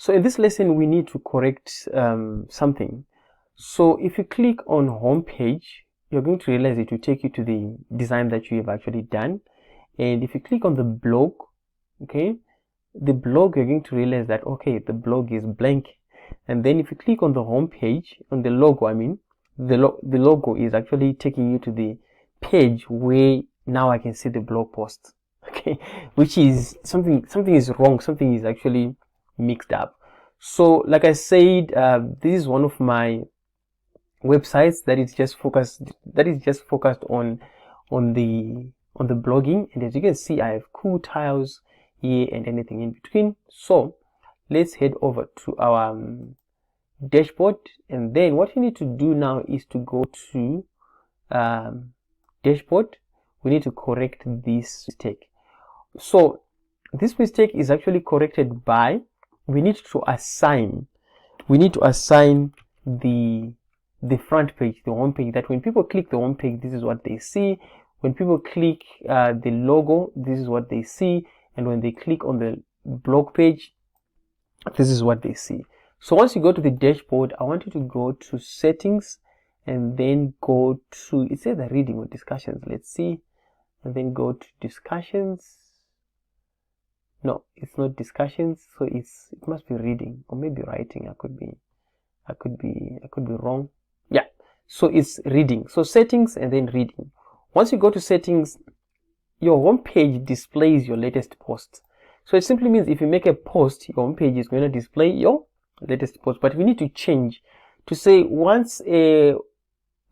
So in this lesson, we need to correct something. So if you click on home page, you're going to realize it will take you to the design that you have actually done. And if you click on the blog, okay, the blog, you're going to realize that, okay, the blog is blank. And then if you click on the home page, on the logo, I mean, the logo is actually taking you to the page where now I can see the blog post, okay, which is something is wrong, something is actually mixed up. So like I said, this is one of my websites that is just focused on the blogging, and as you can see, I have cool tiles here and anything in between. So let's head over to our dashboard, and then what you need to do now is to go to dashboard. We need to correct this mistake. So this mistake is actually corrected by we need to assign the front page, the home page, that when people click the home page, this is what they see. When people click the logo, this is what they see. And when they click on the blog page, this is what they see. So once you go to the dashboard, I want you to go to settings and then go to, it's either reading or discussions. Let's see. And then go to discussions. No, it's not discussions. So it must be reading or maybe writing. I could be wrong. Yeah. So it's reading. So settings and then reading. Once you go to settings, your home page displays your latest post. So it simply means if you make a post, your home page is going to display your latest post. But we need to change to say once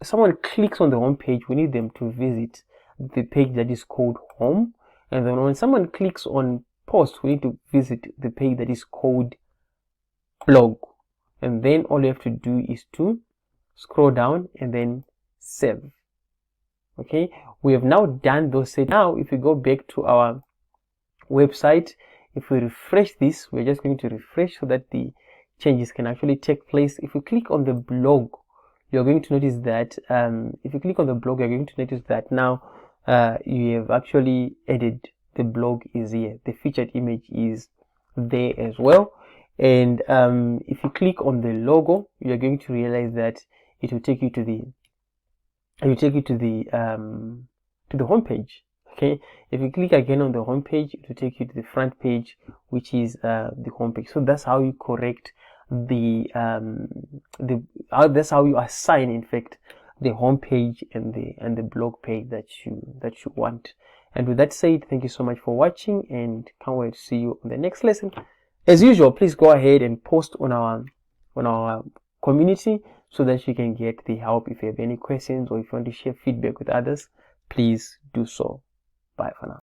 someone clicks on the home page, we need them to visit the page that is called home. And then when someone clicks on post, we need to visit the page that is called blog. And then all you have to do is to scroll down and then save. Okay, we have now done those settings. Now if we go back to our website, if we refresh this, we're just going to refresh so that the changes can actually take place. If you click on the blog, you're going to notice that now you have actually added the blog is here. The featured image is there as well. And if you click on the logo, you're going to realize that it will take you to the home page. Okay, if you click again on the home page, it will take you to the front page, which is the home page. So that's how you correct that's how you assign, in fact, the home page and the blog page that you want. And with that said, thank you so much for watching, and can't wait to see you on the next lesson. As usual, please go ahead and post on our community so that you can get the help. If you have any questions or if you want to share feedback with others, please do so. Bye for now.